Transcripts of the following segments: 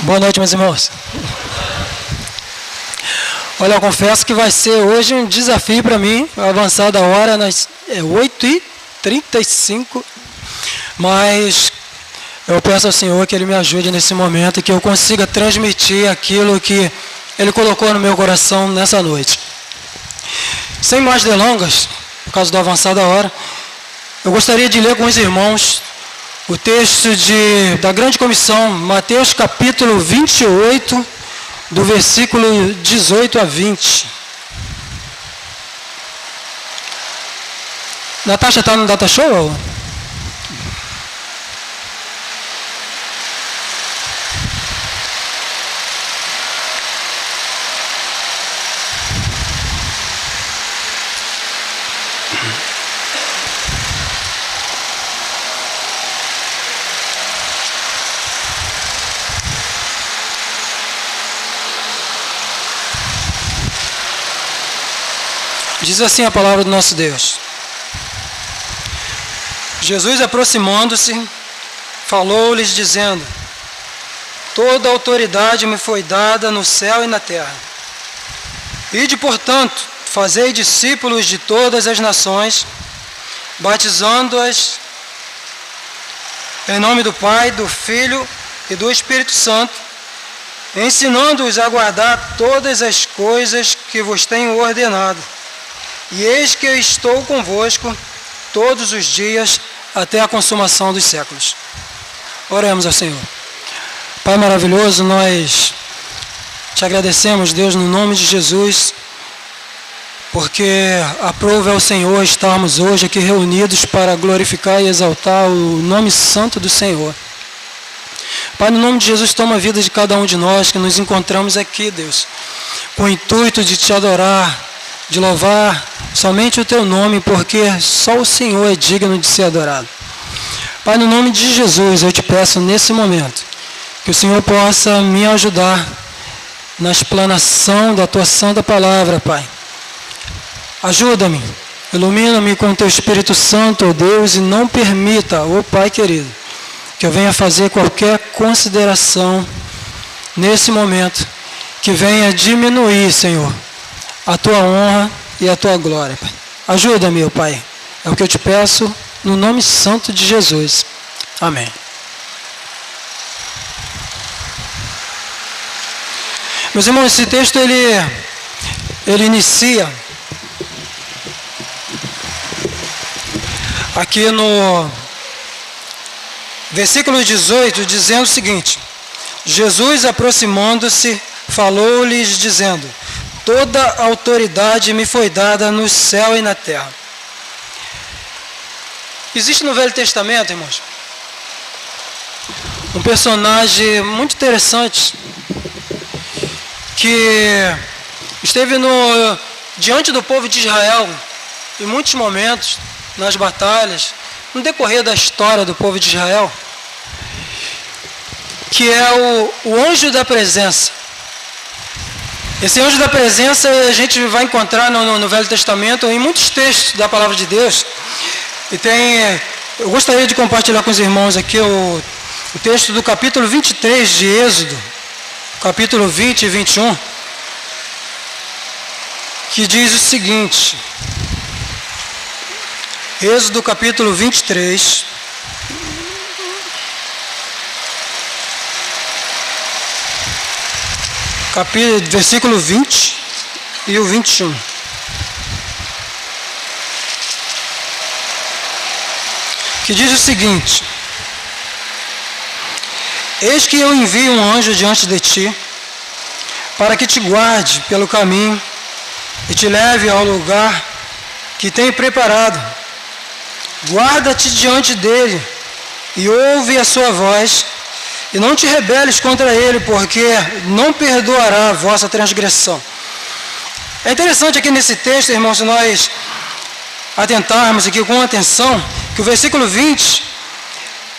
Boa noite, meus irmãos. Olha, eu confesso que vai ser hoje um desafio para mim, avançar da hora, é 8h35, mas eu peço ao Senhor que Ele me ajude nesse momento e que eu consiga transmitir aquilo que Ele colocou no meu coração nessa noite. Sem mais delongas, por causa do avançar da hora, eu gostaria de ler com os irmãos o texto da Grande Comissão, Mateus capítulo 28, do versículo 18 a 20. Natasha está no Data Show? Diz assim a palavra do nosso Deus. Jesus, aproximando-se, falou-lhes dizendo: toda autoridade me foi dada no céu e na terra. Ide, portanto, fazei discípulos de todas as nações, batizando-as em nome do Pai, do Filho e do Espírito Santo, ensinando-os a guardar todas as coisas que vos tenho ordenado. E eis que eu estou convosco todos os dias até a consumação dos séculos. Oremos ao Senhor. Pai maravilhoso, nós te agradecemos, Deus, no nome de Jesus, porque aprove ao Senhor estarmos hoje aqui reunidos para glorificar e exaltar o nome santo do Senhor. Pai, no nome de Jesus, toma a vida de cada um de nós que nos encontramos aqui, Deus, com o intuito de te adorar, de louvar somente o teu nome, porque só o Senhor é digno de ser adorado. Pai, no nome de Jesus, eu te peço nesse momento que o Senhor possa me ajudar na explanação da tua santa palavra, Pai. Ajuda-me, ilumina-me com o teu Espírito Santo, ó Deus, e não permita, ó Pai querido, que eu venha fazer qualquer consideração nesse momento que venha diminuir, Senhor, a tua honra e a tua glória, Pai. Ajuda-me, ó Pai. É o que eu te peço no nome santo de Jesus. Amém. Meus irmãos, esse texto ele inicia aqui no versículo 18, dizendo o seguinte: Jesus, aproximando-se, falou-lhes dizendo: toda autoridade me foi dada no céu e na terra. Existe no Velho Testamento, irmãos, um personagem muito interessante que esteve diante do povo de Israel em muitos momentos, nas batalhas, no decorrer da história do povo de Israel, que é o anjo da presença. Esse anjo da presença a gente vai encontrar no Velho Testamento, em muitos textos da Palavra de Deus. E eu gostaria de compartilhar com os irmãos aqui o texto do capítulo 23 de Êxodo, capítulo 20 e 21, que diz o seguinte. Êxodo capítulo 23, versículo 20 e o 21. Que diz o seguinte: eis que eu envio um anjo diante de ti, para que te guarde pelo caminho e te leve ao lugar que tenho preparado. Guarda-te diante dele e ouve a sua voz, e não te rebeles contra ele, porque não perdoará a vossa transgressão. É interessante aqui nesse texto, irmãos, se nós atentarmos aqui com atenção, que o versículo 20,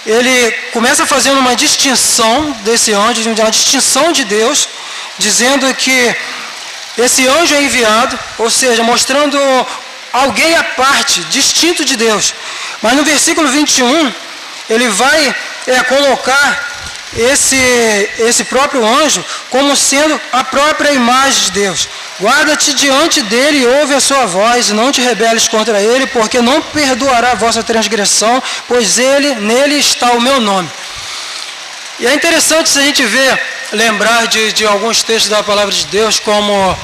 ele começa fazendo uma distinção desse anjo, uma distinção de Deus, dizendo que esse anjo é enviado, ou seja, mostrando alguém à parte, distinto de Deus. Mas no versículo 21, ele vai colocar esse próprio anjo como sendo a própria imagem de Deus. Guarda-te diante dele e ouve a sua voz, e não te rebeles contra ele, porque não perdoará a vossa transgressão, pois nele está o meu nome. E é interessante se a gente lembrar de alguns textos da palavra de Deus, como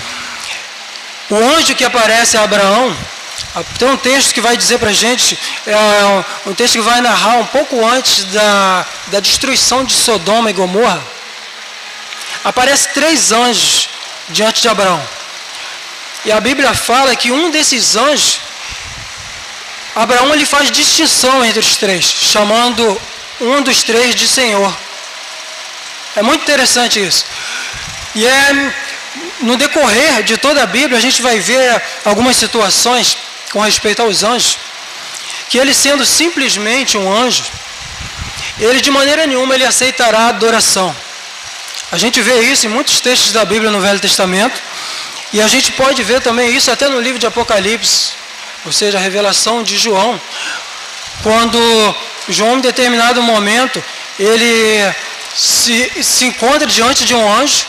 o anjo que aparece a Abraão. Tem um texto que vai dizer para a gente, um texto que vai narrar um pouco antes da destruição de Sodoma e Gomorra. Aparece 3 anjos diante de Abraão. E a Bíblia fala que um desses anjos, Abraão, ele faz distinção entre os 3, chamando um dos 3 de Senhor. É muito interessante isso. E no decorrer de toda a Bíblia, a gente vai ver algumas situações com respeito aos anjos, que ele sendo simplesmente um anjo, ele de maneira nenhuma ele aceitará a adoração. A gente vê isso em muitos textos da Bíblia no Velho Testamento, e a gente pode ver também isso até no livro de Apocalipse, ou seja, a revelação de João, quando João em determinado momento, ele se encontra diante de um anjo,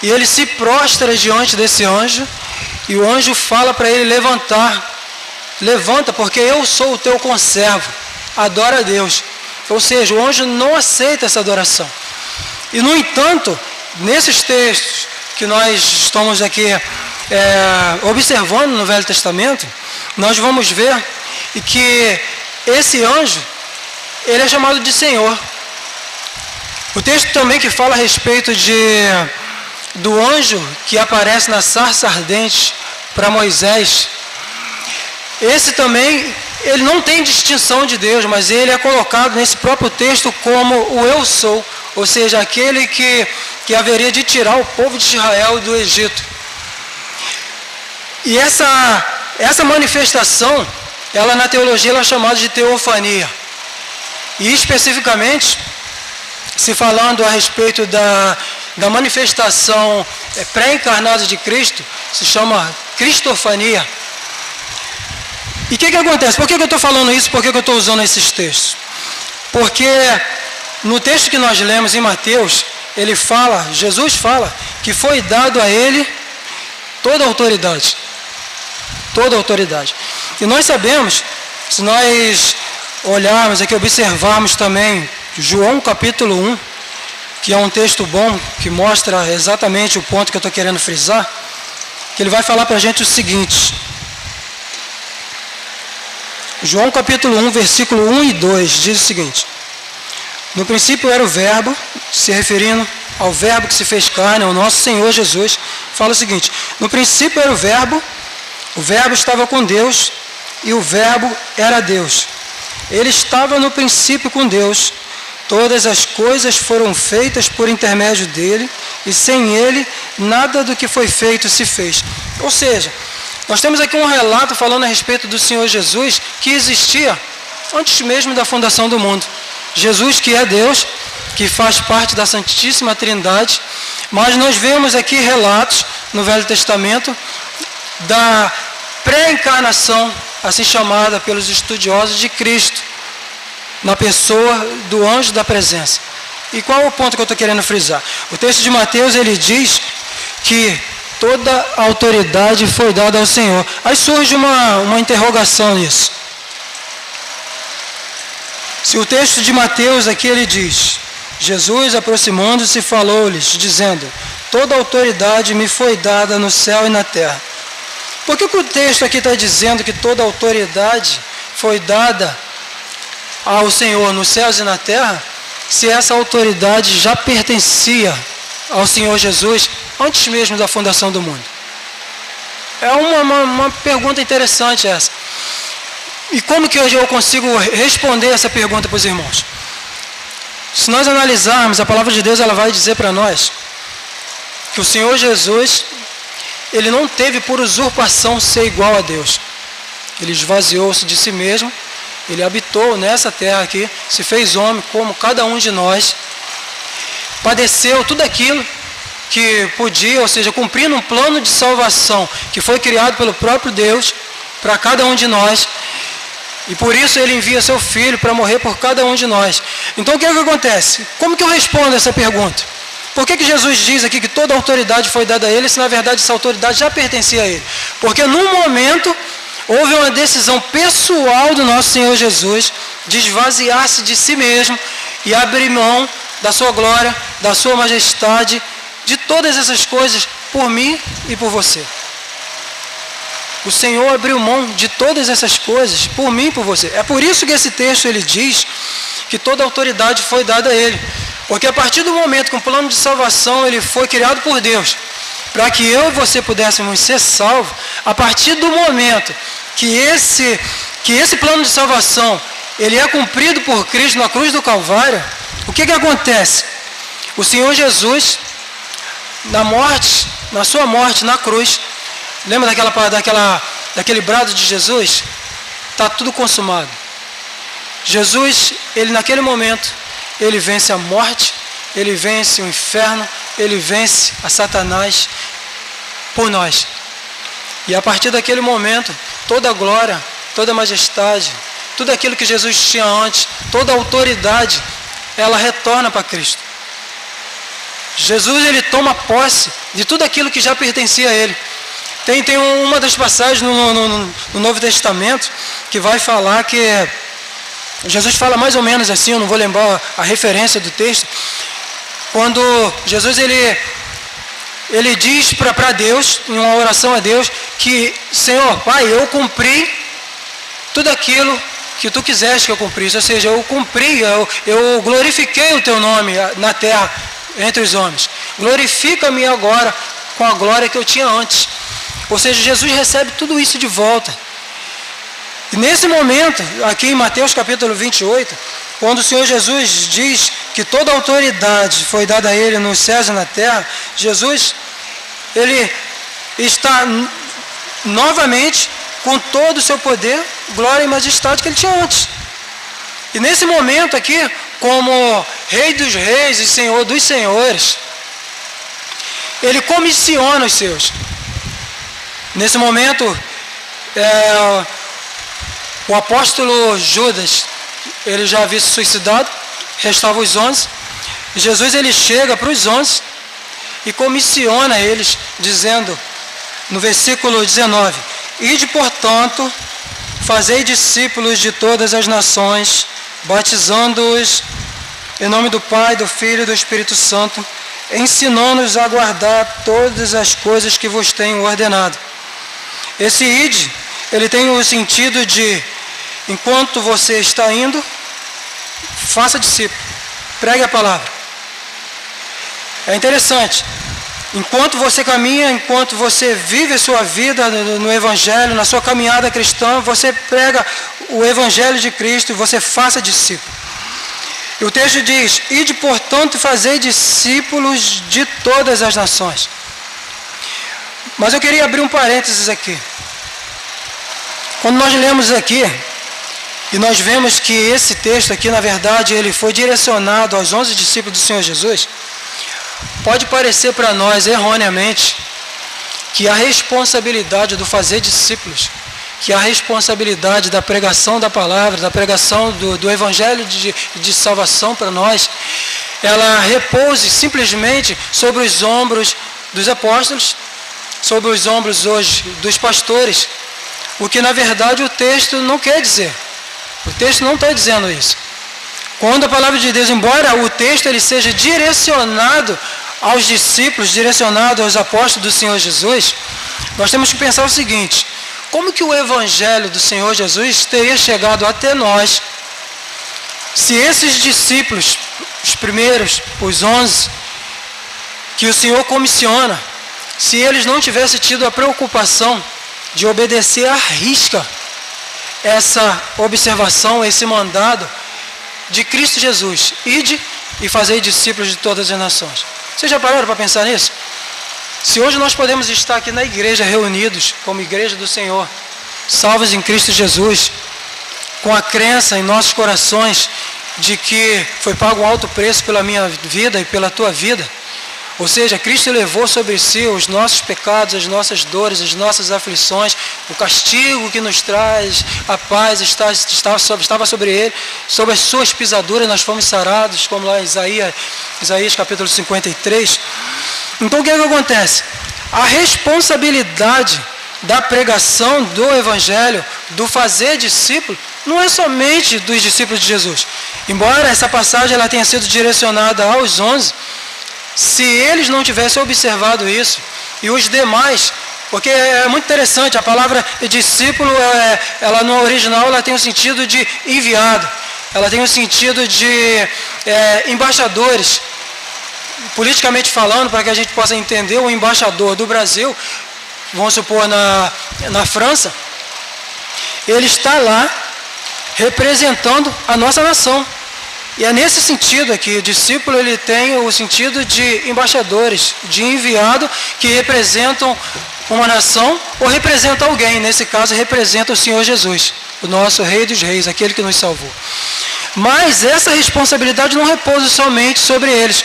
e ele se prostra diante desse anjo, e o anjo fala para ele levanta, porque eu sou o teu conservo, adora a Deus. Ou seja, o anjo não aceita essa adoração. E no entanto, nesses textos que nós estamos aqui observando no Velho Testamento, nós vamos ver que esse anjo, ele é chamado de Senhor. O texto também que fala a respeito do anjo que aparece na sarça ardente para Moisés, esse também, ele não tem distinção de Deus, mas ele é colocado nesse próprio texto como o eu sou, ou seja, aquele que haveria de tirar o povo de Israel do Egito. E essa manifestação, ela na teologia ela é chamada de teofania. E especificamente, se falando a respeito da manifestação pré-encarnada de Cristo, se chama cristofania. E o que acontece? Por que eu estou falando isso? Por que eu estou usando esses textos? Porque no texto que nós lemos em Mateus, Jesus fala que foi dado a ele toda a autoridade. Toda a autoridade. E nós sabemos, se nós olharmos aqui, observarmos também João capítulo 1, que é um texto bom, que mostra exatamente o ponto que eu estou querendo frisar, que ele vai falar para a gente o seguinte. João capítulo 1, versículo 1 e 2, diz o seguinte: no princípio era o verbo, se referindo ao verbo que se fez carne, ao nosso Senhor Jesus, fala o seguinte: no princípio era o verbo estava com Deus, e o verbo era Deus. Ele estava no princípio com Deus. Todas as coisas foram feitas por intermédio dele, e sem ele, nada do que foi feito se fez. Ou seja, nós temos aqui um relato falando a respeito do Senhor Jesus, que existia antes mesmo da fundação do mundo. Jesus, que é Deus, que faz parte da Santíssima Trindade, mas nós vemos aqui relatos no Velho Testamento da pré-encarnação, assim chamada pelos estudiosos, de Cristo, na pessoa do anjo da presença. E qual é o ponto que eu estou querendo frisar? O texto de Mateus, ele diz que toda a autoridade foi dada ao Senhor. Aí surge uma interrogação nisso. Se o texto de Mateus aqui, ele diz: Jesus, aproximando-se, falou-lhes, dizendo: toda a autoridade me foi dada no céu e na terra. Por que o texto aqui está dizendo que toda a autoridade foi dada ao Senhor nos céus e na terra, se essa autoridade já pertencia ao Senhor Jesus antes mesmo da fundação do mundo? É uma pergunta interessante essa. E como que hoje eu consigo responder essa pergunta para os irmãos? Se nós analisarmos, a palavra de Deus, ela vai dizer para nós que o Senhor Jesus, ele não teve por usurpação ser igual a Deus. Ele esvaziou-se de si mesmo, ele habitou nessa terra aqui, se fez homem como cada um de nós, padeceu tudo aquilo que podia, ou seja, cumprindo um plano de salvação que foi criado pelo próprio Deus para cada um de nós, e por isso ele envia seu Filho para morrer por cada um de nós. Então o que é que acontece? Como que eu respondo essa pergunta? Por que Jesus diz aqui que toda a autoridade foi dada a ele, se na verdade essa autoridade já pertencia a ele? Porque num momento houve uma decisão pessoal do nosso Senhor Jesus de esvaziar-se de si mesmo e abrir mão da sua glória, da sua majestade, de todas essas coisas por mim e por você. O Senhor abriu mão de todas essas coisas por mim e por você. É por isso que esse texto ele diz que toda a autoridade foi dada a ele. Porque a partir do momento que o plano de salvação ele foi criado por Deus, para que eu e você pudéssemos ser salvos, a partir do momento que esse plano de salvação ele é cumprido por Cristo na cruz do Calvário, o que acontece? O Senhor Jesus, na sua morte na cruz, lembra daquele brado de Jesus? Está tudo consumado. Jesus, ele naquele momento, ele vence a morte, ele vence o inferno, ele vence a Satanás por nós. E a partir daquele momento, toda a glória, toda a majestade, tudo aquilo que Jesus tinha antes, toda a autoridade, ela retorna para Cristo. Jesus, ele toma posse de tudo aquilo que já pertencia a ele. Tem uma das passagens no Novo Testamento que vai falar que Jesus fala mais ou menos assim, eu não vou lembrar a referência do texto, quando Jesus ele diz para Deus, em uma oração a Deus, que Senhor, Pai, eu cumpri tudo aquilo que tu quiseste que eu cumprisse, ou seja, eu cumpri, eu glorifiquei o teu nome na terra, entre os homens. Glorifica-me agora com a glória que eu tinha antes. Ou seja, Jesus recebe tudo isso de volta. E nesse momento, aqui em Mateus capítulo 28, quando o Senhor Jesus diz que toda a autoridade foi dada a ele nos céus e na terra, Jesus, ele está novamente com todo o seu poder, glória e majestade que ele tinha antes. E nesse momento aqui, como Rei dos Reis e Senhor dos Senhores, ele comissiona os seus. Nesse momento, o apóstolo Judas, ele já havia se suicidado, restavam os 11. Jesus, ele chega para os 11 e comissiona eles, dizendo, no versículo 19, Ide, portanto, fazei discípulos de todas as nações, batizando-os em nome do Pai, do Filho e do Espírito Santo, ensinando-os a guardar todas as coisas que vos tenho ordenado. Esse ide, ele tem o sentido de, enquanto você está indo, faça discípulo, pregue a palavra. É interessante, enquanto você caminha, enquanto você vive a sua vida no Evangelho, na sua caminhada cristã, você prega o Evangelho de Cristo e você faça discípulo. E o texto diz, ide, portanto, fazei discípulos de todas as nações. Mas eu queria abrir um parênteses aqui. Quando nós lemos aqui, e nós vemos que esse texto aqui, na verdade, ele foi direcionado aos 11 discípulos do Senhor Jesus, pode parecer para nós, erroneamente, que a responsabilidade do fazer discípulos, que a responsabilidade da pregação da palavra, da pregação do Evangelho de salvação para nós, ela repouse simplesmente sobre os ombros dos apóstolos, sobre os ombros hoje dos pastores, o que na verdade o texto não quer dizer. O texto não está dizendo isso. Quando a palavra de Deus, embora o texto ele seja direcionado aos discípulos, direcionado aos apóstolos do Senhor Jesus, nós temos que pensar o seguinte, como que o Evangelho do Senhor Jesus teria chegado até nós, se esses discípulos, os primeiros, os 11, que o Senhor comissiona, se eles não tivessem tido a preocupação de obedecer à risca essa observação, esse mandado de Cristo Jesus, ide e fazei discípulos de todas as nações. Vocês já pararam para pensar nisso? Se hoje nós podemos estar aqui na igreja reunidos, como igreja do Senhor, salvos em Cristo Jesus, com a crença em nossos corações de que foi pago um alto preço pela minha vida e pela tua vida, ou seja, Cristo levou sobre si os nossos pecados, as nossas dores, as nossas aflições, o castigo que nos traz a paz estava sobre ele, sobre as suas pisaduras nós fomos sarados, como lá em Isaías capítulo 53. Então o que é que acontece? A responsabilidade da pregação do Evangelho, do fazer discípulo, não é somente dos discípulos de Jesus. Embora essa passagem ela tenha sido direcionada aos 11, se eles não tivessem observado isso, e os demais, porque é muito interessante, a palavra discípulo, ela no original ela tem o sentido de enviado, ela tem o sentido de embaixadores. Politicamente falando, para que a gente possa entender, o embaixador do Brasil, vamos supor na França, ele está lá representando a nossa nação. E é nesse sentido aqui, o discípulo ele tem o sentido de embaixadores, de enviado, que representam uma nação ou representa alguém. Nesse caso, representa o Senhor Jesus, o nosso Rei dos Reis, aquele que nos salvou. Mas essa responsabilidade não repousa somente sobre eles.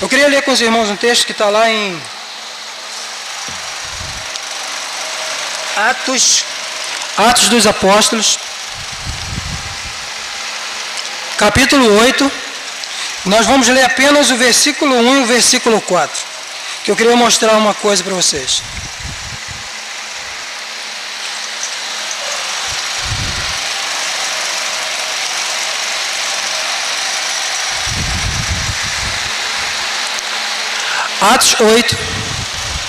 Eu queria ler com os irmãos um texto que está lá em Atos dos Apóstolos, capítulo 8, nós vamos ler apenas o versículo 1 e o versículo 4, que eu queria mostrar uma coisa para vocês. Atos 8,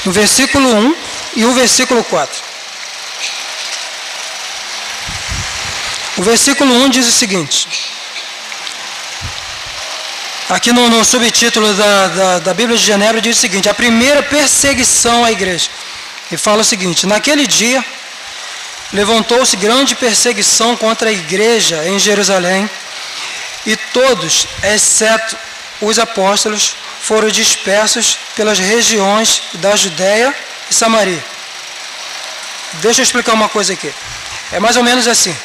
no versículo 1 e o versículo 4. O versículo 1 diz o seguinte, aqui no subtítulo da Bíblia de Genebra diz o seguinte, a primeira perseguição à igreja. E fala o seguinte, naquele dia levantou-se grande perseguição contra a igreja em Jerusalém, e todos, exceto os apóstolos, foram dispersos pelas regiões da Judéia e Samaria. Deixa eu explicar uma coisa aqui. É mais ou menos assim.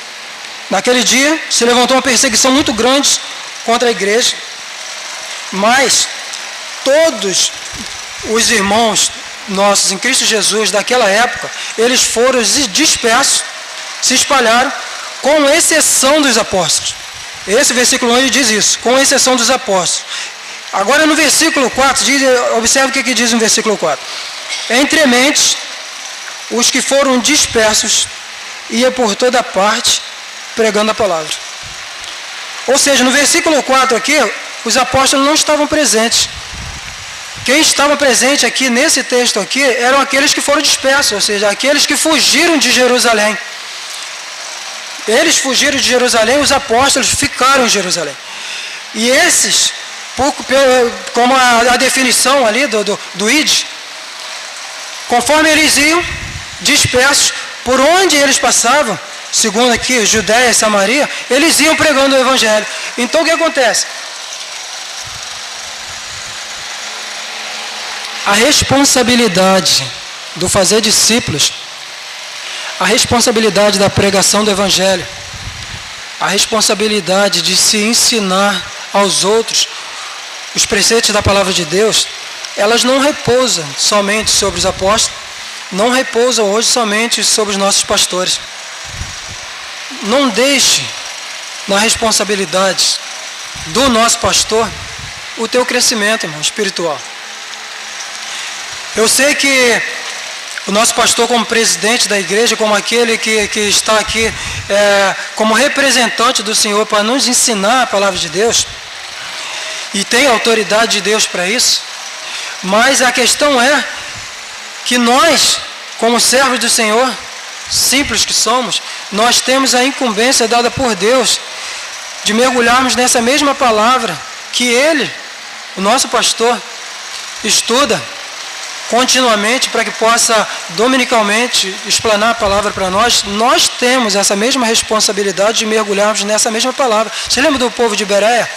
Naquele dia se levantou uma perseguição muito grande contra a igreja, mas todos os irmãos nossos em Cristo Jesus daquela época, eles foram dispersos, se espalharam, com exceção dos apóstolos. Esse versículo 1 diz isso, com exceção dos apóstolos. Agora no versículo 4, observe o que diz no versículo 4. Entremente, os que foram dispersos ia por toda parte pregando a palavra. Ou seja, no versículo 4 aqui, os apóstolos não estavam presentes. Quem estava presente aqui, nesse texto aqui, eram aqueles que foram dispersos, ou seja, aqueles que fugiram de Jerusalém. Eles fugiram de Jerusalém, os apóstolos ficaram em Jerusalém. E esses, como a definição ali do ID, conforme eles iam dispersos, por onde eles passavam, segundo aqui, Judéia e Samaria, eles iam pregando o Evangelho. Então o que acontece? A responsabilidade do fazer discípulos, a responsabilidade da pregação do Evangelho, a responsabilidade de se ensinar aos outros os preceitos da palavra de Deus, elas não repousam somente sobre os apóstolos, não repousam hoje somente sobre os nossos pastores. Não deixe na responsabilidade do nosso pastor o teu crescimento, irmão, espiritual. Eu sei que o nosso pastor, como presidente da igreja, como aquele que está aqui como representante do Senhor para nos ensinar a palavra de Deus, e tem autoridade de Deus para isso, mas a questão é que nós, como servos do Senhor, simples que somos, nós temos a incumbência dada por Deus de mergulharmos nessa mesma palavra que Ele, o nosso pastor, estuda continuamente para que possa dominicalmente explanar a palavra para nós. Nós temos essa mesma responsabilidade de mergulharmos nessa mesma palavra. Você lembra do povo de Bereia?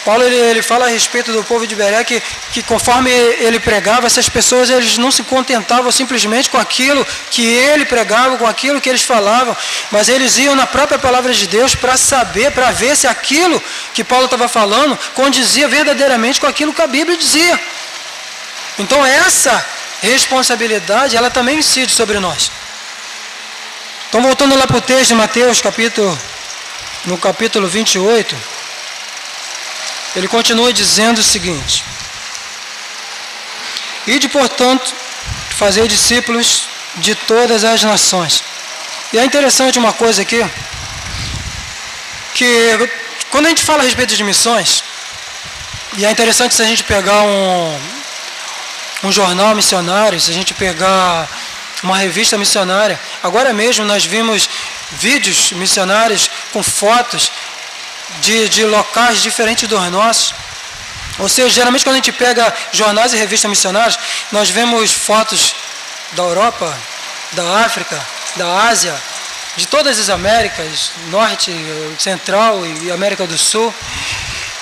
Paulo ele fala a respeito do povo de Beré que conforme ele pregava, essas pessoas eles não se contentavam simplesmente com aquilo que ele pregava, com aquilo que eles falavam, mas eles iam na própria palavra de Deus para saber, para ver se aquilo que Paulo estava falando condizia verdadeiramente com aquilo que a Bíblia dizia. Então essa responsabilidade, ela também incide sobre nós. Então voltando lá para o texto de Mateus, no capítulo 28, ele continua dizendo o seguinte: ide, portanto, fazer discípulos de todas as nações. E é interessante uma coisa aqui, que quando a gente fala a respeito de missões, e é interessante se a gente pegar um jornal missionário, se a gente pegar uma revista missionária, agora mesmo nós vimos vídeos missionários com fotos de locais diferentes dos nossos. Ou seja, geralmente quando a gente pega jornais e revistas missionárias, nós vemos fotos da Europa, da África, da Ásia, de todas as Américas, Norte, Central e América do Sul,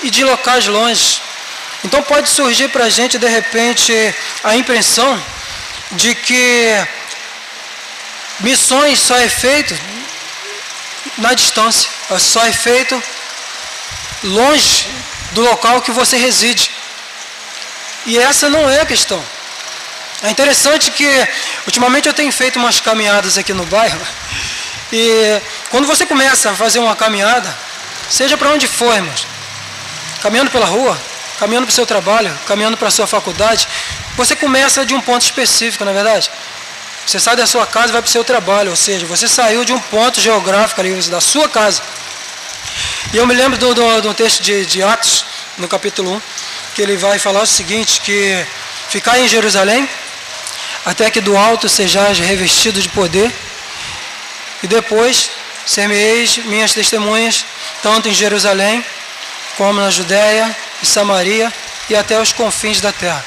e de locais longe. Então pode surgir para a gente, de repente, a impressão de que missões só é feito na distância, só é feito longe do local que você reside. E essa não é a questão. É interessante que ultimamente eu tenho feito umas caminhadas aqui no bairro, e quando você começa a fazer uma caminhada, seja para onde for, irmãos, caminhando pela rua, caminhando para o seu trabalho, caminhando para a sua faculdade, você começa de um ponto específico, não é verdade? Você sai da sua casa e vai para o seu trabalho, ou seja, você saiu de um ponto geográfico ali, da sua casa. E eu me lembro do texto de Atos, no capítulo 1, que ele vai falar o seguinte, que ficai em Jerusalém, até que do alto sejais revestido de poder, e depois ser-me-eis minhas testemunhas, tanto em Jerusalém, como na Judéia e Samaria, e até os confins da terra.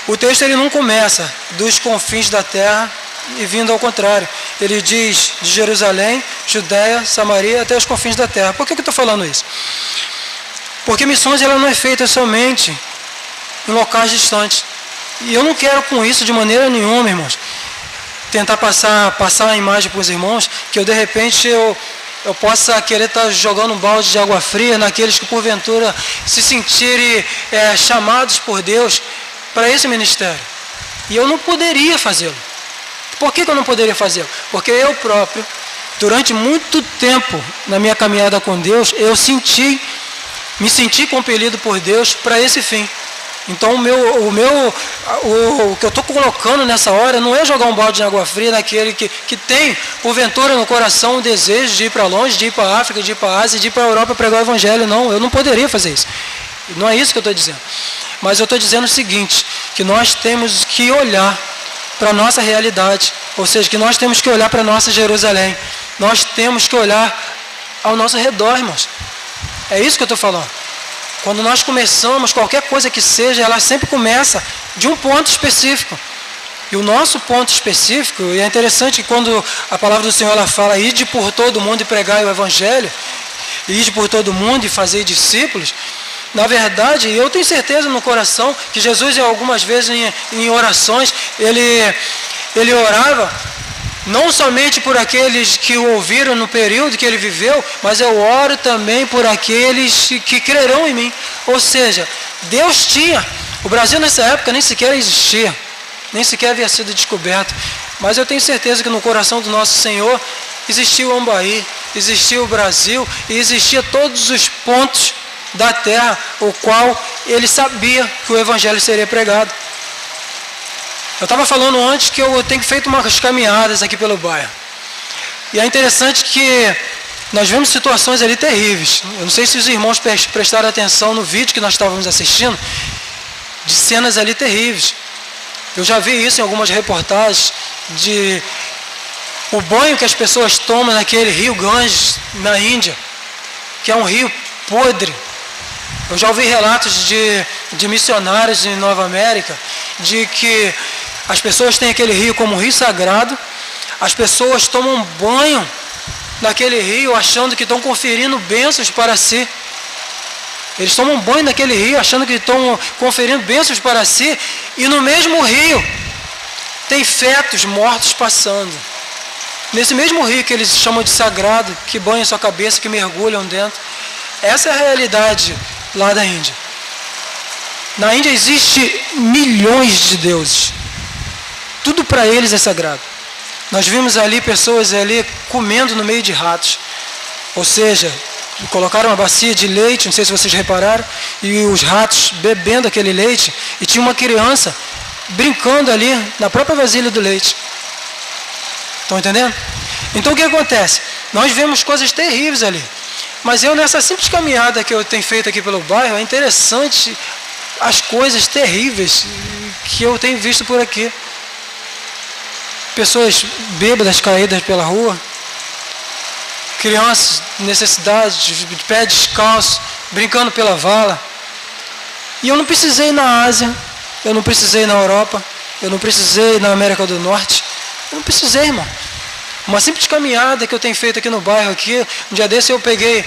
O texto ele não começa dos confins da terra e vindo ao contrário. Ele diz de Jerusalém, Judéia, Samaria, até os confins da terra. Por que eu estou falando isso? Porque missões ela não é feita somente em locais distantes. E eu não quero com isso de maneira nenhuma, irmãos, tentar passar a imagem para os irmãos, que eu de repente eu possa querer estar jogando um balde de água fria naqueles que porventura se sentirem chamados por Deus para esse ministério. E eu não poderia fazê-lo. Por que eu não poderia fazê-lo? Porque eu próprio, durante muito tempo na minha caminhada com Deus, eu me senti compelido por Deus para esse fim. Então o que eu estou colocando nessa hora não é jogar um balde de água fria naquele que tem, porventura, no coração o desejo de ir para longe, de ir para a África, de ir para a Ásia, de ir para a Europa pregar o Evangelho. Não, eu não poderia fazer isso. Não é isso que eu estou dizendo. Mas eu estou dizendo o seguinte, que nós temos que olhar para a nossa realidade, ou seja, que nós temos que olhar para a nossa Jerusalém. Nós temos que olhar ao nosso redor, irmãos. É isso que eu estou falando. Quando nós começamos, qualquer coisa que seja, ela sempre começa de um ponto específico. E o nosso ponto específico, e é interessante que quando a palavra do Senhor ela fala, ide por todo mundo e pregai o Evangelho, ide por todo mundo e fazer discípulos, na verdade, eu tenho certeza no coração que Jesus, algumas vezes em orações, ele orava não somente por aqueles que o ouviram no período que ele viveu, mas eu oro também por aqueles que crerão em mim. Ou seja, Deus tinha, o Brasil nessa época nem sequer existia, nem sequer havia sido descoberto, mas eu tenho certeza que no coração do nosso Senhor existia o Ambaí, existia o Brasil e existia todos os pontos da terra, o qual ele sabia que o Evangelho seria pregado. Eu estava falando antes que eu tenho feito umas caminhadas aqui pelo bairro. E é interessante que nós vemos situações ali terríveis. Eu não sei se os irmãos prestaram atenção no vídeo que nós estávamos assistindo, de cenas ali terríveis. Eu já vi isso em algumas reportagens, de o banho que as pessoas tomam naquele rio Ganges, na Índia, que é um rio podre. Eu já ouvi relatos de missionários em Nova América, de que as pessoas têm aquele rio como um rio sagrado, as pessoas tomam banho naquele rio achando que estão conferindo bênçãos para si. Eles tomam banho naquele rio, achando que estão conferindo bênçãos para si, e no mesmo rio tem fetos mortos passando. Nesse mesmo rio que eles chamam de sagrado, que banham sua cabeça, que mergulham dentro. Essa é a realidade lá da Índia. Na Índia existe milhões de deuses. Tudo para eles é sagrado. Nós vimos ali pessoas ali comendo no meio de ratos. Ou seja, colocaram uma bacia de leite, não sei se vocês repararam, e os ratos bebendo aquele leite, e tinha uma criança brincando ali na própria vasilha do leite. Estão entendendo? Então o que acontece? Nós vemos coisas terríveis ali. Mas eu, nessa simples caminhada que eu tenho feito aqui pelo bairro, é interessante as coisas terríveis que eu tenho visto por aqui. Pessoas bêbadas caídas pela rua, crianças necessidade de pé descalço, brincando pela vala. E eu não precisei ir na Ásia, eu não precisei ir na Europa, eu não precisei ir na América do Norte, eu não precisei, irmão. Uma simples caminhada que eu tenho feito aqui no bairro aqui, um dia desse eu peguei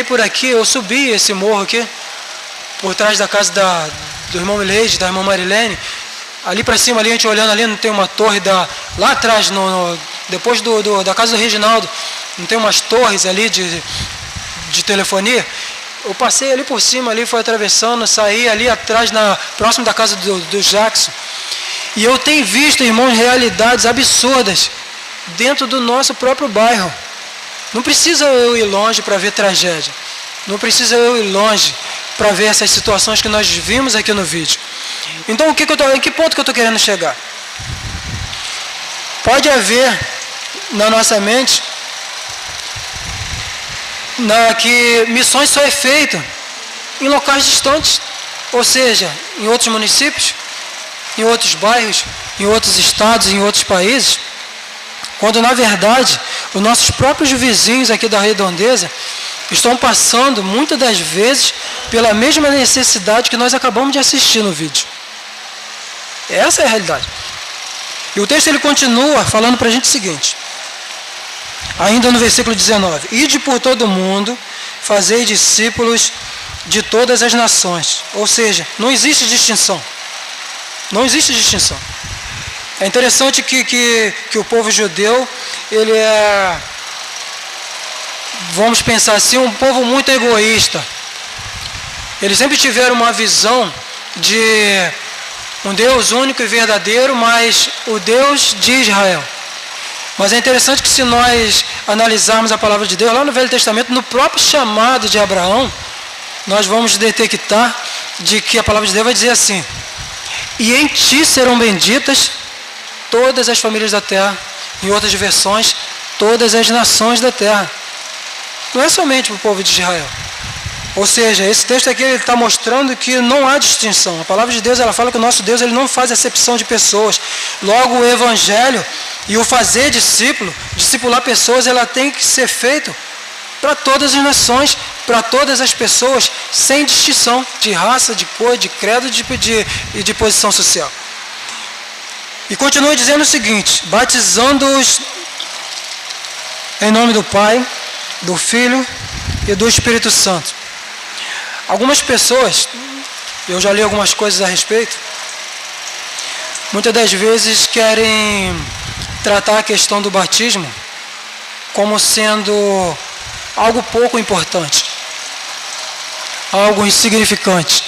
por aqui, eu subi esse morro aqui, por trás da casa do irmão Mileide, da irmã Marilene, ali para cima, ali, a gente olhando ali, não tem uma torre lá atrás, depois da casa do Reginaldo, não tem umas torres ali de telefonia? Eu passei ali por cima, ali, fui atravessando, saí ali atrás, próximo da casa do Jackson. E eu tenho visto, irmãos, realidades absurdas dentro do nosso próprio bairro. Não precisa eu ir longe para ver tragédia. Não precisa eu ir longe para ver essas situações que nós vimos aqui no vídeo. Então, em que ponto que eu estou querendo chegar? Pode haver na nossa mente que missões só é feita em locais distantes, ou seja, em outros municípios, em outros bairros, em outros estados, em outros países, quando na verdade os nossos próprios vizinhos aqui da redondeza estão passando muitas das vezes pela mesma necessidade que nós acabamos de assistir no vídeo. Essa é a realidade. E o texto ele continua falando para a gente o seguinte, ainda no versículo 19: Ide por todo o mundo, fazei discípulos de todas as nações. Ou seja, não existe distinção. Não existe distinção. É interessante que o povo judeu, ele é, vamos pensar assim, um povo muito egoísta. Eles sempre tiveram uma visão de um Deus único e verdadeiro, mas o Deus de Israel. Mas é interessante que se nós analisarmos a palavra de Deus, lá no Velho Testamento, no próprio chamado de Abraão, nós vamos detectar de que a palavra de Deus vai dizer assim: e em ti serão benditas todas as famílias da terra. Em outras versões, todas as nações da terra. Não é somente para o povo de Israel. Ou seja, esse texto aqui está mostrando que não há distinção. A palavra de Deus ela fala que o nosso Deus ele não faz acepção de pessoas. Logo, o evangelho e o fazer discípulo, discipular pessoas, ela tem que ser feito para todas as nações, para todas as pessoas, sem distinção de raça, de cor, de credo e de posição social. E continua dizendo o seguinte: batizando-os em nome do Pai, do Filho e do Espírito Santo. Algumas pessoas, eu já li algumas coisas a respeito, muitas das vezes querem tratar a questão do batismo como sendo algo pouco importante, algo insignificante.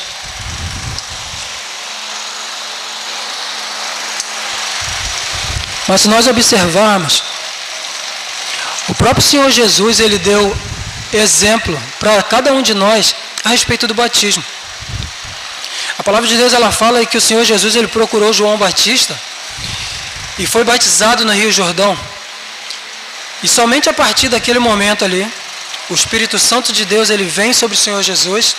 Mas se nós observarmos, o próprio Senhor Jesus, ele deu exemplo para cada um de nós a respeito do batismo. A palavra de Deus ela fala que o Senhor Jesus ele procurou João Batista e foi batizado no Rio Jordão. E somente a partir daquele momento ali, o Espírito Santo de Deus ele vem sobre o Senhor Jesus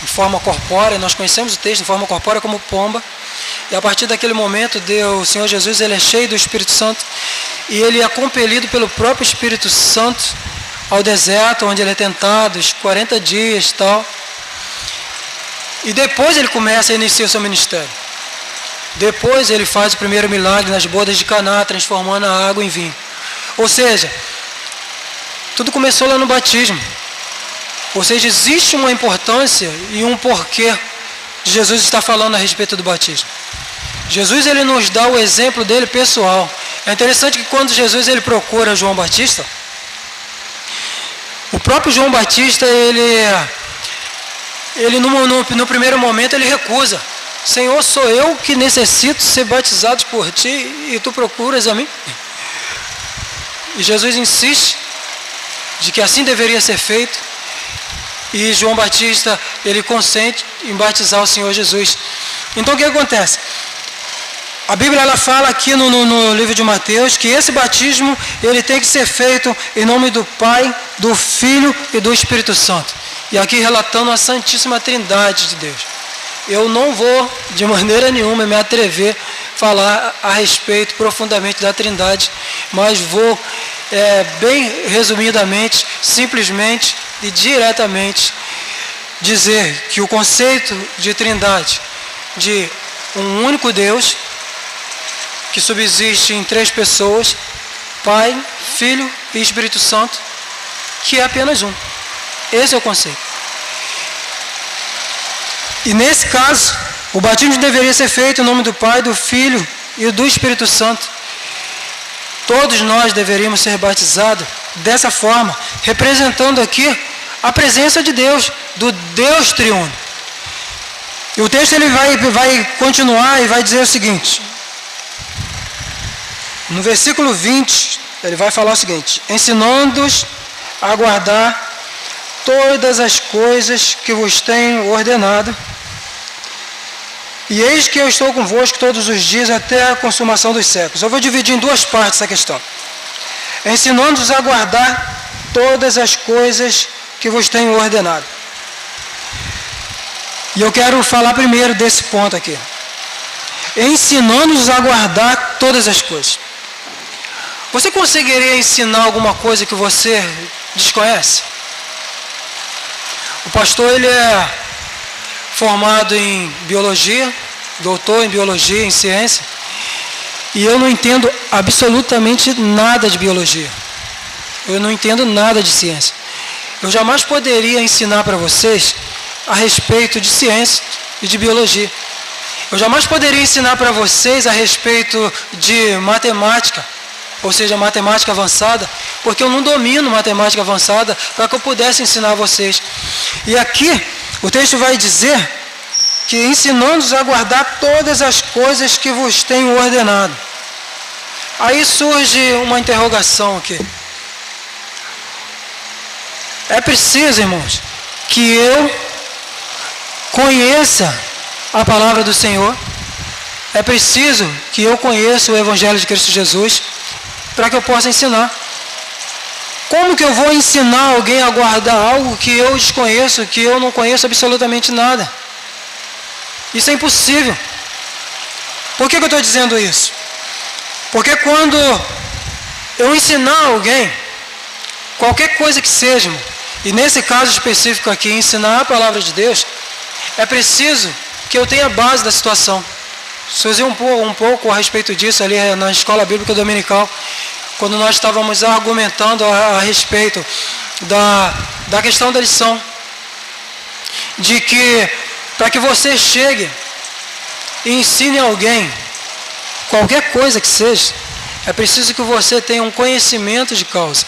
em forma corpórea. Nós conhecemos o texto em forma corpórea como pomba. E a partir daquele momento, o Senhor Jesus ele é cheio do Espírito Santo e ele é compelido pelo próprio Espírito Santo ao deserto, onde ele é tentado, os 40 dias e tal. E depois ele começa a iniciar o seu ministério. Depois ele faz o primeiro milagre nas bodas de Caná, transformando a água em vinho. Ou seja, tudo começou lá no batismo. Ou seja, existe uma importância e um porquê de Jesus estar falando a respeito do batismo. Jesus, ele nos dá o exemplo dele pessoal. É interessante que quando Jesus ele procura João Batista, o próprio João Batista, ele no primeiro momento, ele recusa. Senhor, sou eu que necessito ser batizado por ti e tu procuras a mim? E Jesus insiste de que assim deveria ser feito. E João Batista, ele consente em batizar o Senhor Jesus. Então o que acontece? A Bíblia ela fala aqui no livro de Mateus que esse batismo ele tem que ser feito em nome do Pai, do Filho e do Espírito Santo. E aqui relatando a Santíssima Trindade de Deus. Eu não vou de maneira nenhuma me atrever a falar a respeito profundamente da Trindade, mas vou bem resumidamente, simplesmente e diretamente dizer que o conceito de Trindade, de um único Deus, que subsiste em 3 pessoas, Pai, Filho e Espírito Santo, que é apenas um. Esse é o conceito. E nesse caso, o batismo deveria ser feito em nome do Pai, do Filho e do Espírito Santo. Todos nós deveríamos ser batizados dessa forma, representando aqui a presença de Deus, do Deus triuno. E o texto ele vai continuar e vai dizer o seguinte. No versículo 20, ele vai falar o seguinte: ensinando-os a guardar todas as coisas que vos tenho ordenado, e eis que eu estou convosco todos os dias até a consumação dos séculos. Eu vou dividir em 2 partes essa questão. Ensinando-os a guardar todas as coisas que vos tenho ordenado. E eu quero falar primeiro desse ponto aqui. Ensinando-os a guardar todas as coisas. Você conseguiria ensinar alguma coisa que você desconhece? O pastor ele é formado em biologia, doutor em biologia, em ciência, e eu não entendo absolutamente nada de biologia. Eu não entendo nada de ciência. Eu jamais poderia ensinar para vocês a respeito de ciência e de biologia. Eu jamais poderia ensinar para vocês a respeito de matemática, ou seja, matemática avançada, porque eu não domino matemática avançada para que eu pudesse ensinar a vocês. E aqui o texto vai dizer que ensinando-os a guardar todas as coisas que vos tenho ordenado. Aí surge uma interrogação aqui. É preciso, irmãos, que eu conheça a palavra do Senhor. É preciso que eu conheça o Evangelho de Cristo Jesus para que eu possa ensinar. Como que eu vou ensinar alguém a guardar algo que eu desconheço, que eu não conheço absolutamente nada? Isso é impossível. Por que eu estou dizendo isso? Porque quando eu ensinar alguém, qualquer coisa que seja, e nesse caso específico aqui, ensinar a palavra de Deus, é preciso que eu tenha a base da situação. Usei um pouco a respeito disso ali na escola bíblica dominical, quando nós estávamos argumentando a respeito da questão da lição, de que para que você chegue e ensine alguém, qualquer coisa que seja, é preciso que você tenha um conhecimento de causa.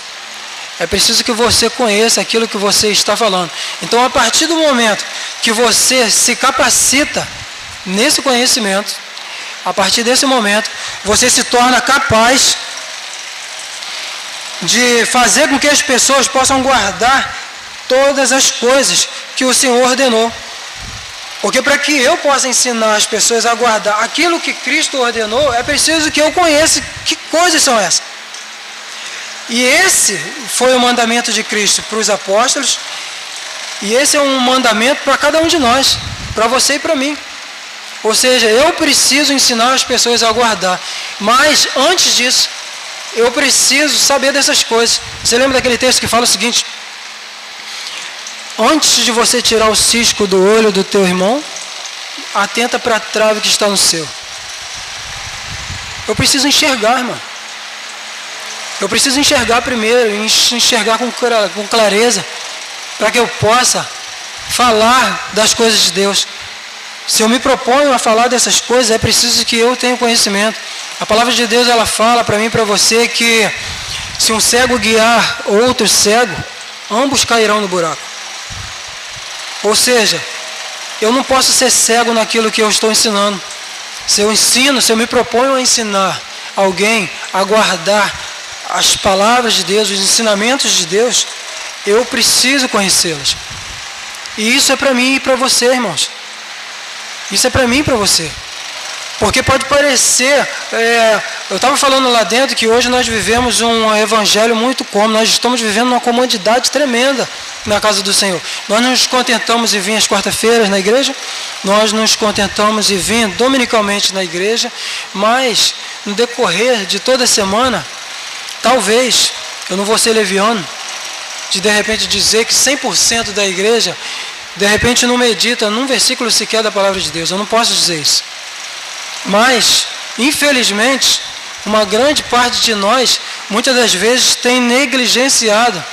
É preciso que você conheça aquilo que você está falando. Então, a partir do momento que você se capacita nesse conhecimento, a partir desse momento, você se torna capaz de fazer com que as pessoas possam guardar todas as coisas que o Senhor ordenou. Porque para que eu possa ensinar as pessoas a guardar aquilo que Cristo ordenou, é preciso que eu conheça que coisas são essas. E esse foi o mandamento de Cristo para os apóstolos, e esse é um mandamento para cada um de nós, para você e para mim. Ou seja, eu preciso ensinar as pessoas a guardar, mas antes disso, eu preciso saber dessas coisas. Você lembra daquele texto que fala o seguinte: antes de você tirar o cisco do olho do teu irmão, atenta para a trave que está no seu. Eu preciso enxergar, irmão. Eu preciso enxergar primeiro, enxergar com clareza, para que eu possa falar das coisas de Deus. Se eu me proponho a falar dessas coisas, é preciso que eu tenha conhecimento. A palavra de Deus, ela fala para mim e para você que se um cego guiar outro cego, ambos cairão no buraco. Ou seja, eu não posso ser cego naquilo que eu estou ensinando. Se eu me proponho a ensinar alguém a guardar as palavras de Deus, os ensinamentos de Deus, eu preciso conhecê-las. E isso é para mim e para você, irmãos. Isso é para mim e para você. Porque pode parecer, eu estava falando lá dentro que hoje nós vivemos um evangelho muito cômodo, nós estamos vivendo uma comodidade tremenda na casa do Senhor. Nós nos contentamos em vir às quarta-feiras na igreja, nós nos contentamos em vir dominicalmente na igreja, mas no decorrer de toda a semana, talvez, eu não vou ser leviano, de repente dizer que 100% da igreja, de repente não medita num versículo sequer da palavra de Deus, eu não posso dizer isso. Mas, infelizmente, uma grande parte de nós, muitas das vezes, tem negligenciado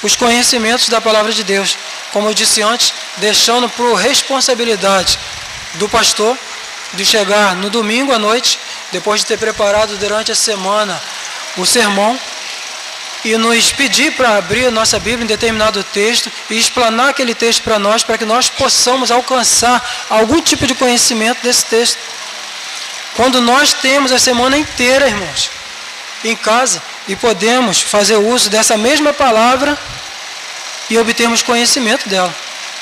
os conhecimentos da palavra de Deus. Como eu disse antes, deixando por responsabilidade do pastor, de chegar no domingo à noite, depois de ter preparado durante a semana o sermão, e nos pedir para abrir a nossa Bíblia em determinado texto e explanar aquele texto para que nós possamos alcançar algum tipo de conhecimento desse texto. Quando nós temos a semana inteira, irmãos, em casa, e podemos fazer uso dessa mesma palavra e obtermos conhecimento dela,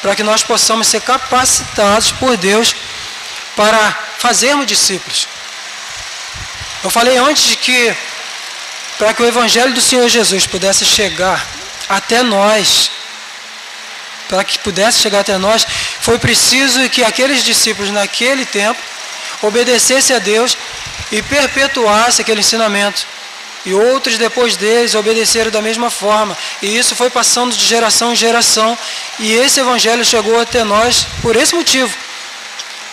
para que nós possamos ser capacitados por Deus para fazermos discípulos. Eu falei antes de que, para que o Evangelho do Senhor Jesus pudesse chegar até nós, foi preciso que aqueles discípulos naquele tempo obedecessem a Deus e perpetuassem aquele ensinamento. E outros depois deles obedeceram da mesma forma. E isso foi passando de geração em geração. E esse Evangelho chegou até nós por esse motivo.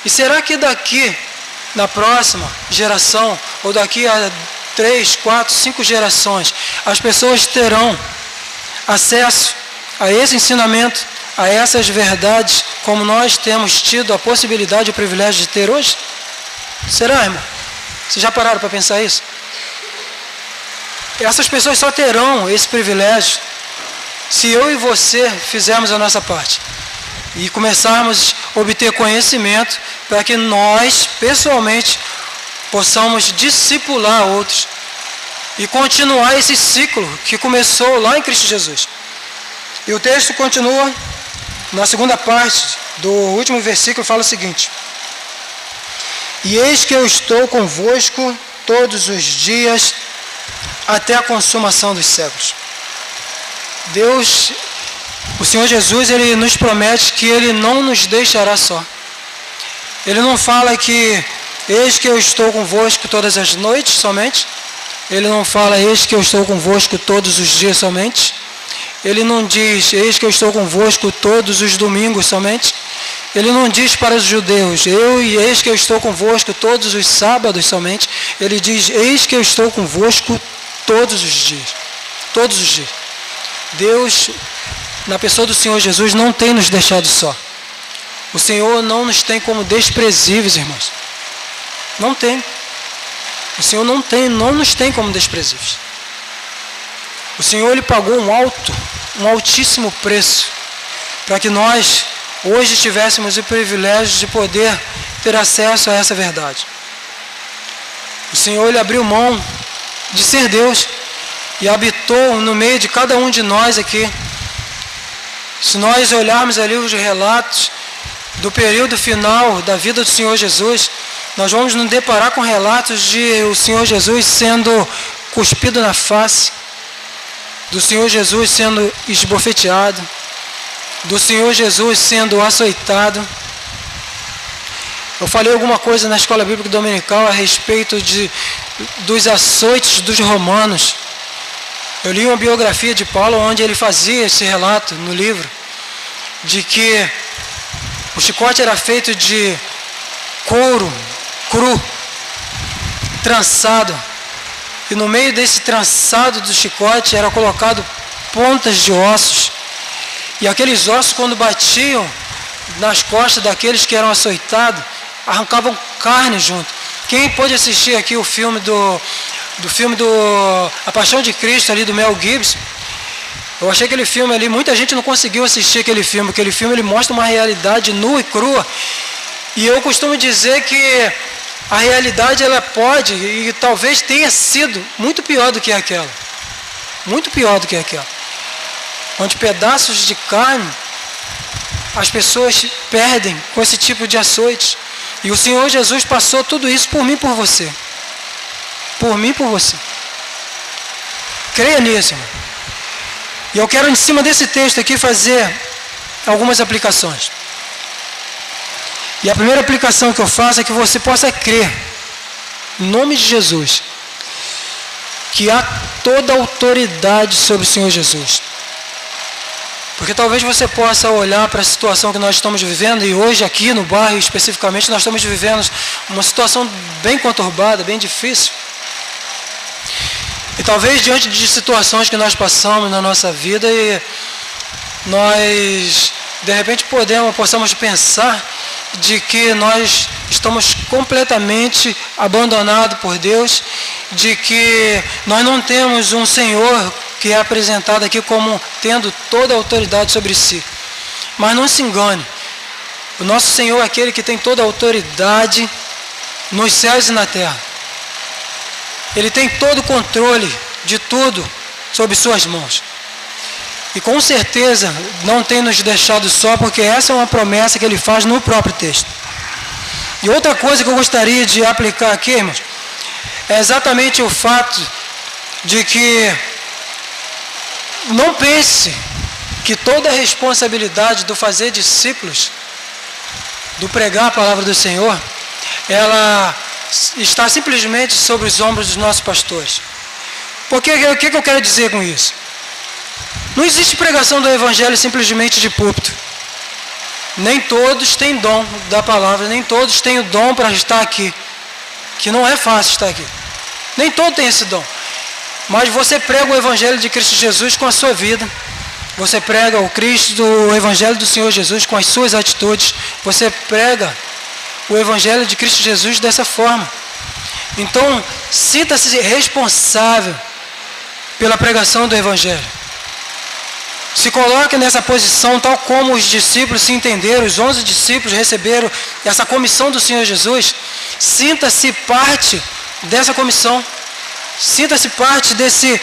E será que daqui, na próxima geração, ou daqui a 3, 4, 5 gerações, as pessoas terão acesso a esse ensinamento, a essas verdades, como nós temos tido a possibilidade e o privilégio de ter hoje? Será, irmão? Vocês já pararam para pensar isso? Essas pessoas só terão esse privilégio se eu e você fizermos a nossa parte e começarmos a obter conhecimento para que nós, pessoalmente, possamos discipular outros e continuar esse ciclo que começou lá em Cristo Jesus. E o texto continua, na segunda parte do último versículo, fala o seguinte: e eis que eu estou convosco todos os dias até a consumação dos séculos. Deus, o Senhor Jesus, Ele nos promete que Ele não nos deixará só. Ele não fala que eis que eu estou convosco todas as noites somente. Ele não fala eis que eu estou convosco todos os dias somente. Ele não diz eis que eu estou convosco todos os domingos somente. Ele não diz para os judeus eis que eu estou convosco todos os sábados somente. Ele diz eis que eu estou convosco todos os dias. Todos os dias. Deus, na pessoa do Senhor Jesus, não tem nos deixado só. O Senhor não nos tem como desprezíveis, irmãos. Não tem. O Senhor não nos tem como desprezíveis. O Senhor, Ele pagou um altíssimo preço para que nós hoje tivéssemos o privilégio de poder ter acesso a essa verdade. O Senhor, Ele abriu mão de ser Deus e habitou no meio de cada um de nós aqui. Se nós olharmos ali os relatos do período final da vida do Senhor Jesus, nós vamos nos deparar com relatos de o Senhor Jesus sendo cuspido na face, do Senhor Jesus sendo esbofeteado, do Senhor Jesus sendo açoitado. Eu falei alguma coisa na escola bíblica dominical a respeito dos açoites dos romanos. Eu li uma biografia de Paulo onde ele fazia esse relato no livro, de que o chicote era feito de couro cru, trançado, e no meio desse trançado do chicote era colocado pontas de ossos, E aqueles ossos, quando batiam nas costas daqueles que eram açoitados, arrancavam carne junto. Quem pôde assistir aqui o filme A Paixão de Cristo, ali do Mel Gibson, eu achei aquele filme ali, muita gente não conseguiu assistir aquele filme ele mostra uma realidade nua e crua. E eu costumo dizer que a realidade, ela pode, e talvez tenha sido, muito pior do que aquela. Muito pior do que aquela. Onde pedaços de carne, as pessoas perdem com esse tipo de açoite. E o Senhor Jesus passou tudo isso por mim e por você. Por mim e por você. Creia nisso, irmão. E eu quero, em cima desse texto aqui, fazer algumas aplicações. E a primeira aplicação que eu faço é que você possa crer, em nome de Jesus, que há toda a autoridade sobre o Senhor Jesus. Porque talvez você possa olhar para a situação que nós estamos vivendo, e hoje aqui no bairro especificamente nós estamos vivendo uma situação bem conturbada, bem difícil. E talvez diante de situações que nós passamos na nossa vida, e nós de repente possamos pensar de que nós estamos completamente abandonados por Deus, de que nós não temos um Senhor que é apresentado aqui como tendo toda a autoridade sobre si. Mas não se engane, o nosso Senhor é aquele que tem toda a autoridade nos céus e na terra. Ele tem todo o controle de tudo sob suas mãos. E com certeza não tem nos deixado só, porque essa é uma promessa que ele faz no próprio texto. E outra coisa que eu gostaria de aplicar aqui, irmãos, é exatamente o fato de que não pense que toda a responsabilidade do fazer discípulos, do pregar a palavra do Senhor, ela está simplesmente sobre os ombros dos nossos pastores. Porque o que eu quero dizer com isso? Não existe pregação do Evangelho simplesmente de púlpito. Nem todos têm dom da palavra, nem todos têm o dom para estar aqui. Que não é fácil estar aqui. Nem todos têm esse dom. Mas você prega o Evangelho de Cristo Jesus com a sua vida. Você prega o Evangelho do Senhor Jesus com as suas atitudes. Você prega o Evangelho de Cristo Jesus dessa forma. Então, sinta-se responsável pela pregação do Evangelho. Se coloque nessa posição, tal como os discípulos se entenderam, os 11 discípulos receberam essa comissão do Senhor Jesus. Sinta-se parte dessa comissão. Sinta-se parte desse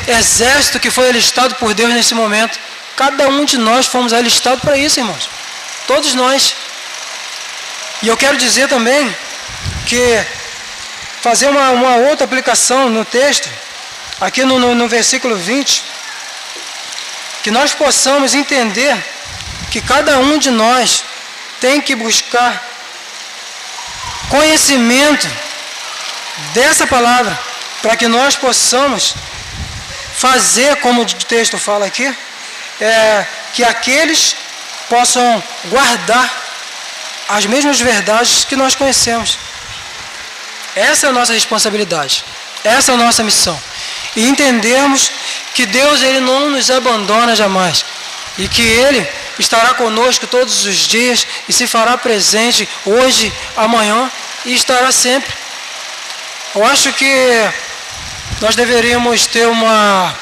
exército que foi alistado por Deus nesse momento. Cada um de nós fomos alistados para isso, irmãos. Todos nós. E eu quero dizer também que fazer uma outra aplicação no texto, aqui no versículo 20, que nós possamos entender que cada um de nós tem que buscar conhecimento dessa palavra, para que nós possamos fazer, como o texto fala aqui, que aqueles possam guardar as mesmas verdades que nós conhecemos. Essa é a nossa responsabilidade, essa é a nossa missão. E entendermos que Deus, Ele não nos abandona jamais, e que Ele estará conosco todos os dias e se fará presente hoje, amanhã e estará sempre. Eu acho que nós deveríamos ter uma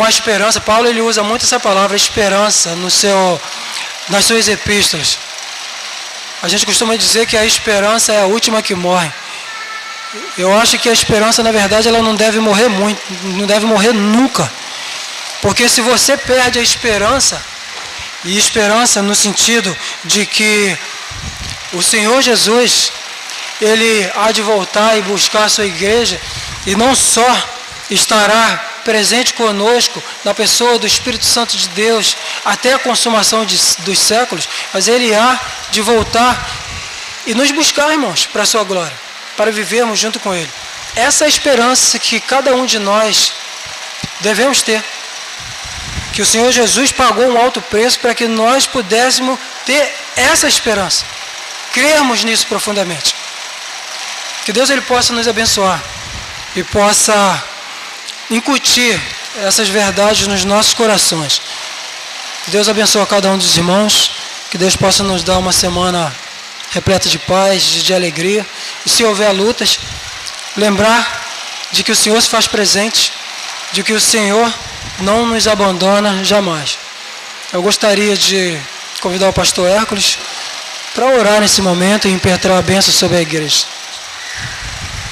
esperança. Paulo, ele usa muito essa palavra esperança nas suas epístolas. A gente costuma dizer que a esperança é a última que morre. Eu acho que a esperança, na verdade, ela não deve morrer muito, não deve morrer nunca. Porque se você perde a esperança, e esperança no sentido de que o Senhor Jesus, Ele há de voltar e buscar a sua igreja, e não só estará presente conosco na pessoa do Espírito Santo de Deus até a consumação dos séculos, mas Ele há de voltar e nos buscar, irmãos, para a sua glória, para vivermos junto com Ele. Essa é a esperança que cada um de nós devemos ter. Que o Senhor Jesus pagou um alto preço para que nós pudéssemos ter essa esperança. Crermos nisso profundamente. Que Deus, Ele possa nos abençoar e possa incutir essas verdades nos nossos corações. Que Deus abençoe a cada um dos irmãos, que Deus possa nos dar uma semana repleta de paz, de alegria, e se houver lutas, lembrar de que o Senhor se faz presente, de que o Senhor não nos abandona jamais. Eu gostaria de convidar o pastor Hércules para orar nesse momento e impetrar a bênção sobre a igreja.